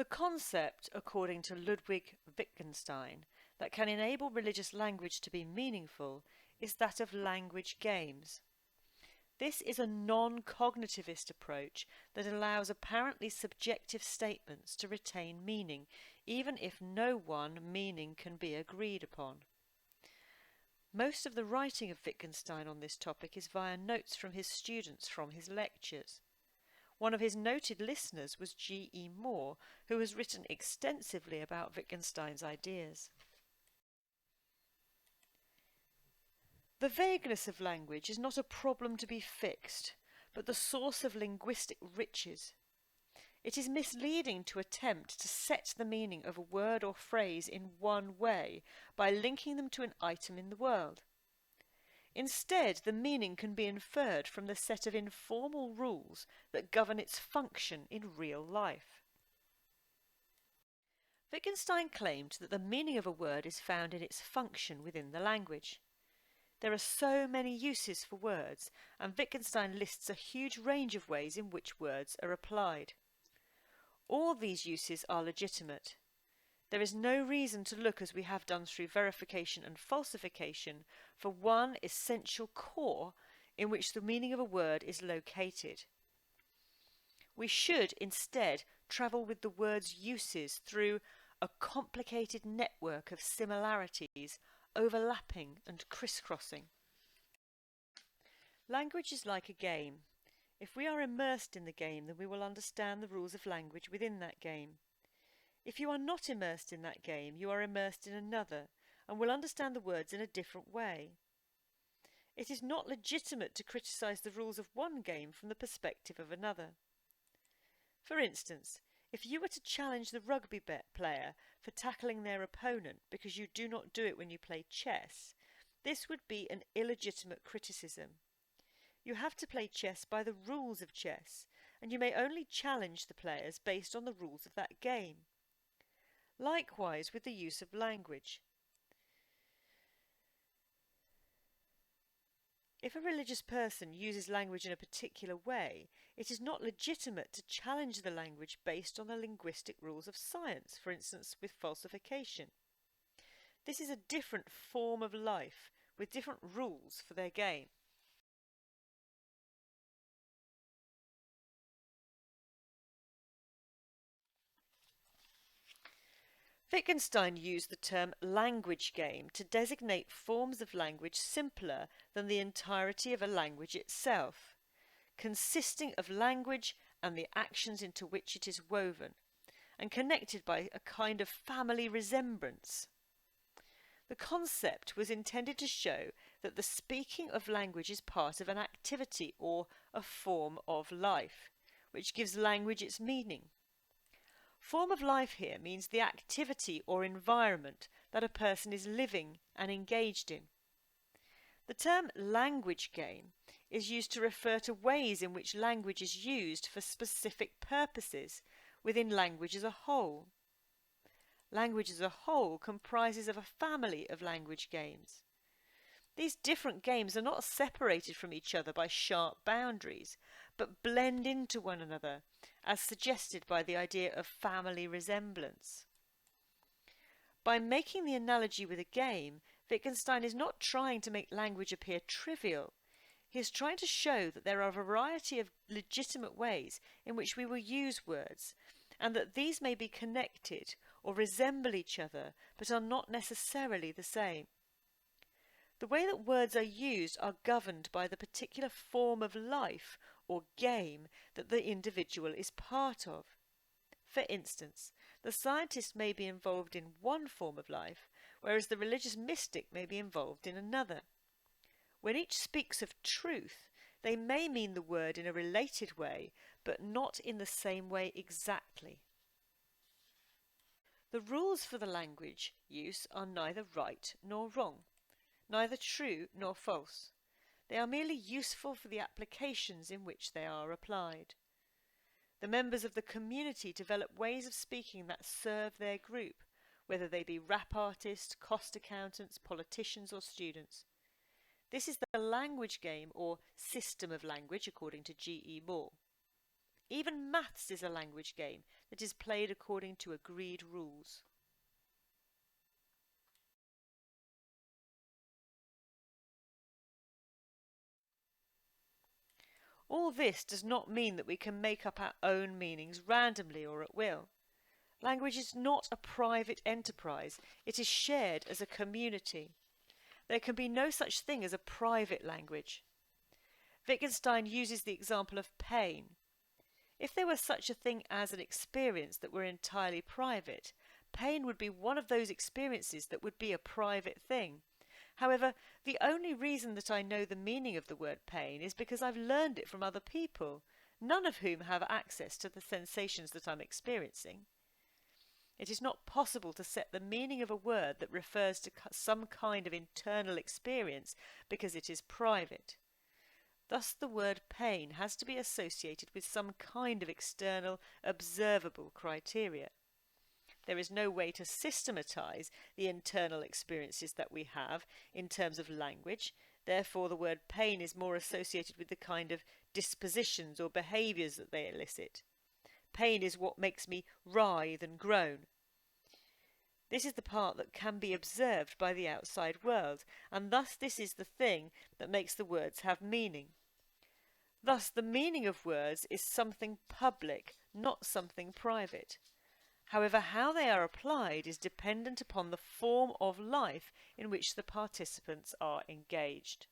The concept, according to Ludwig Wittgenstein, that can enable religious language to be meaningful is that of language games. This is a non-cognitivist approach that allows apparently subjective statements to retain meaning, even if no one meaning can be agreed upon. Most of the writing of Wittgenstein on this topic is via notes from his students from his lectures. One of his noted listeners was G.E. Moore, who has written extensively about Wittgenstein's ideas. The vagueness of language is not a problem to be fixed, but the source of linguistic riches. It is misleading to attempt to set the meaning of a word or phrase in one way by linking them to an item in the world. Instead, the meaning can be inferred from the set of informal rules that govern its function in real life. Wittgenstein claimed that the meaning of a word is found in its function within the language. There are so many uses for words, and Wittgenstein lists a huge range of ways in which words are applied. All these uses are legitimate. There is no reason to look, as we have done through verification and falsification, for one essential core in which the meaning of a word is located. We should instead travel with the word's uses through a complicated network of similarities, overlapping and crisscrossing. Language is like a game. If we are immersed in the game, then we will understand the rules of language within that game. If you are not immersed in that game, you are immersed in another, and will understand the words in a different way. It is not legitimate to criticise the rules of one game from the perspective of another. For instance, if you were to challenge the rugby player for tackling their opponent because you do not do it when you play chess, this would be an illegitimate criticism. You have to play chess by the rules of chess, and you may only challenge the players based on the rules of that game. Likewise with the use of language. If a religious person uses language in a particular way, it is not legitimate to challenge the language based on the linguistic rules of science, for instance with falsification. This is a different form of life, with different rules for their game. Wittgenstein used the term language game to designate forms of language simpler than the entirety of a language itself, consisting of language and the actions into which it is woven, and connected by a kind of family resemblance. The concept was intended to show that the speaking of language is part of an activity or a form of life, which gives language its meaning. Form of life here means the activity or environment that a person is living and engaged in. The term language game is used to refer to ways in which language is used for specific purposes within language as a whole. Language as a whole comprises of a family of language games. These different games are not separated from each other by sharp boundaries, but blend into one another, as suggested by the idea of family resemblance. By making the analogy with a game, Wittgenstein is not trying to make language appear trivial. He is trying to show that there are a variety of legitimate ways in which we will use words, and that these may be connected or resemble each other, but are not necessarily the same. The way that words are used are governed by the particular form of life or game that the individual is part of. For instance, the scientist may be involved in one form of life, whereas the religious mystic may be involved in another. When each speaks of truth, they may mean the word in a related way, but not in the same way exactly. The rules for the language use are neither right nor wrong, neither true nor false. They are merely useful for the applications in which they are applied. The members of the community develop ways of speaking that serve their group, whether they be rap artists, cost accountants, politicians or students. This is the language game or system of language according to G.E. Moore. Even maths is a language game that is played according to agreed rules. All this does not mean that we can make up our own meanings randomly or at will. Language is not a private enterprise, it is shared as a community. There can be no such thing as a private language. Wittgenstein uses the example of pain. If there were such a thing as an experience that were entirely private, pain would be one of those experiences that would be a private thing. However, the only reason that I know the meaning of the word pain is because I've learned it from other people, none of whom have access to the sensations that I'm experiencing. It is not possible to set the meaning of a word that refers to some kind of internal experience because it is private. Thus the word pain has to be associated with some kind of external, observable criteria. There is no way to systematize the internal experiences that we have in terms of language. Therefore, the word pain is more associated with the kind of dispositions or behaviours that they elicit. Pain is what makes me writhe and groan. This is the part that can be observed by the outside world, and thus this is the thing that makes the words have meaning. Thus, the meaning of words is something public, not something private. However, how they are applied is dependent upon the form of life in which the participants are engaged.